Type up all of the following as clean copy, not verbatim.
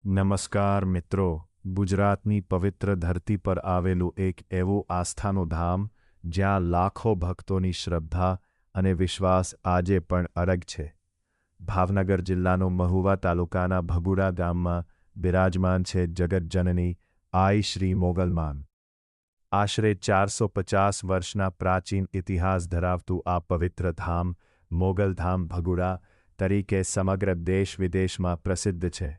નમસ્કાર મિત્રો, ગુજરાતની પવિત્ર ધરતી પર આવેલું એક એવું આસ્થાનું ધામ જ્યાં લાખો ભક્તોની શ્રદ્ધા અને વિશ્વાસ આજે પણ અડગ છે. ભાવનગર જિલ્લાનો મહુવા તાલુકાના ભગુડા ગામમાં બિરાજમાન છે જગતજનની આઈ શ્રી મોગલમાન. આશરે 450 વર્ષના પ્રાચીન ઇતિહાસ ધરાવતું આ પવિત્ર ધામ મોગલધામ ભગુડા તરીકે સમગ્ર દેશ વિદેશમાં પ્રસિદ્ધ છે.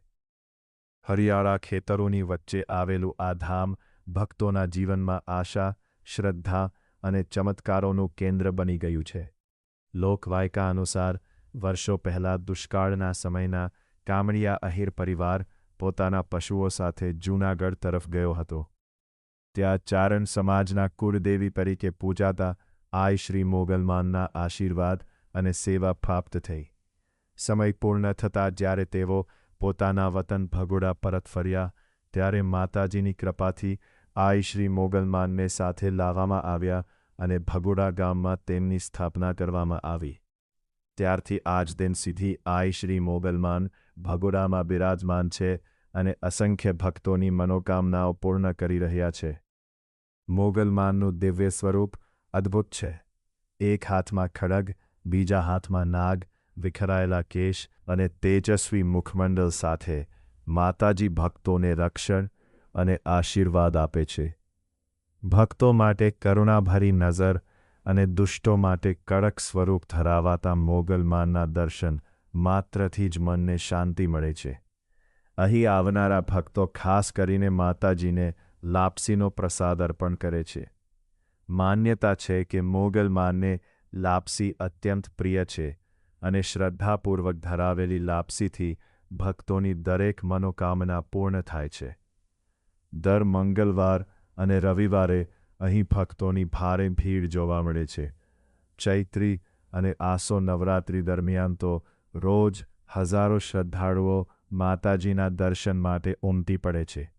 હરિયાળા ખેતરોની વચ્ચે આવેલું આ ધામ ભક્તોના જીવનમાં આશા, શ્રદ્ધા અને ચમત્કારોનું કેન્દ્ર બની ગયું છે. લોકવાયકા અનુસાર વર્ષો પહેલાં દુષ્કાળના સમયના કામળિયા અહીર પરિવાર પોતાના પશુઓ સાથે જૂનાગઢ તરફ ગયો હતો. ત્યાં ચારણ સમાજના કુળદેવી તરીકે પૂજાતા આઈ શ્રી મોગલમાનના આશીર્વાદ અને સેવા પ્રાપ્ત થઈ. સમય પૂર્ણ થતાં જ્યારે તેઓ પોતાના વતન ભગુડા પરત ફર્યા ત્યારે માતાજીની કૃપાથી આઈ શ્રી મોગલમાનને સાથે લાવવામાં આવ્યા અને ભગુડા ગામમાં તેમની સ્થાપના કરવામાં આવી. ત્યારથી આજ દિન સુધી આઈ શ્રી મોગલમાન ભગુડામાં બિરાજમાન છે અને અસંખ્ય ભક્તોની મનોકામનાઓ પૂર્ણ કરી રહ્યા છે. મોગલમાનનું દિવ્ય સ્વરૂપ અદ્ભુત છે. એક હાથમાં ખડગ, બીજા હાથમાં નાગ, વિખરાયેલા કેશ અને તેજસ્વી મુખમંડળ સાથે માતાજી ભક્તોને રક્ષણ અને આશીર્વાદ આપે છે. ભક્તો માટે કરુણાભરી નજર અને દુષ્ટો માટે કડક સ્વરૂપ ધરાવતા મોગલમાનના દર્શન માત્રથી જ મનને શાંતિ મળે છે. અહીં આવનારા ભક્તો ખાસ કરીને માતાજીને લાપસીનો પ્રસાદ અર્પણ કરે છે. માન્યતા છે કે મોગલમાનને લાપસી અત્યંત પ્રિય છે અને શ્રદ્ધાપૂર્વક ધરાવેલી લાપસીથી ભક્તોની દરેક મનોકામના પૂર્ણ થાય છે. દર મંગળવાર અને રવિવારે અહીં ભક્તોની ભારે ભીડ જોવા મળે છે. ચૈત્રી અને આસો નવરાત્રિ દરમિયાન તો રોજ હજારો શ્રદ્ધાળુઓ માતાજીના દર્શન માટે ઉમટી પડે છે.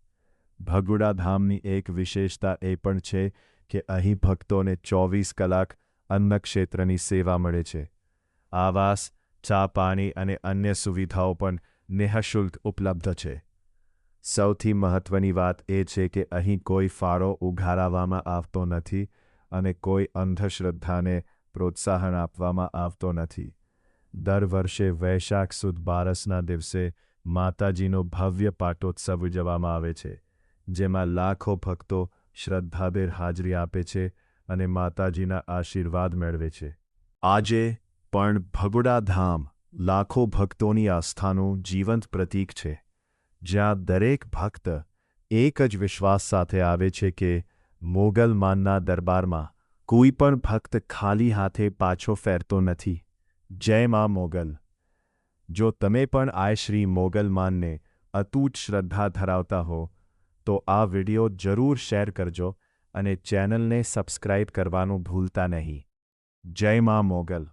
ભગુડા ધામની એક વિશેષતા એ પણ છે કે અહીં ભક્તોને 24 કલાક અન્નક્ષેત્રની સેવા મળે છે. આવાસ, ચા પાણી અને અન્ય સુવિધાઓ પણ નિઃશુલ્ક ઉપલબ્ધ છે. સૌથી મહત્ત્વની વાત એ છે કે અહીં કોઈ ફાળો ઉઘાડવામાં આવતો નથી અને કોઈ અંધશ્રદ્ધાને પ્રોત્સાહન આપવામાં આવતો નથી. દર વર્ષે વૈશાખ સુદ બારસના દિવસે માતાજીનો ભવ્ય પાટોત્સવ ઉજવવામાં આવે છે, જેમાં લાખો ભક્તો શ્રદ્ધાભેર હાજરી આપે છે અને માતાજીના આશીર્વાદ મેળવે છે. આજે પણ ભગુડા ધામ લાખો ભક્તોની આસ્થાનું જીવંત પ્રતીક છે, જ્યાં દરેક ભક્ત એક જ વિશ્વાસ સાથે આવે છે કે મોગલમાનના દરબારમાં કોઈ પણ ભક્ત ખાલી હાથે પાછો ફેરતો નથી. જય મા મોગલ. જો તમે પણ આઈ શ્રી મોગલમાનને અતૂટ શ્રદ્ધા ધરાવતા હો તો આ વિડિયો જરૂર શેર કરજો અને ચેનલને સબસ્ક્રાઇબ કરવાનું ભૂલતા નહીં. જય મા મોગલ.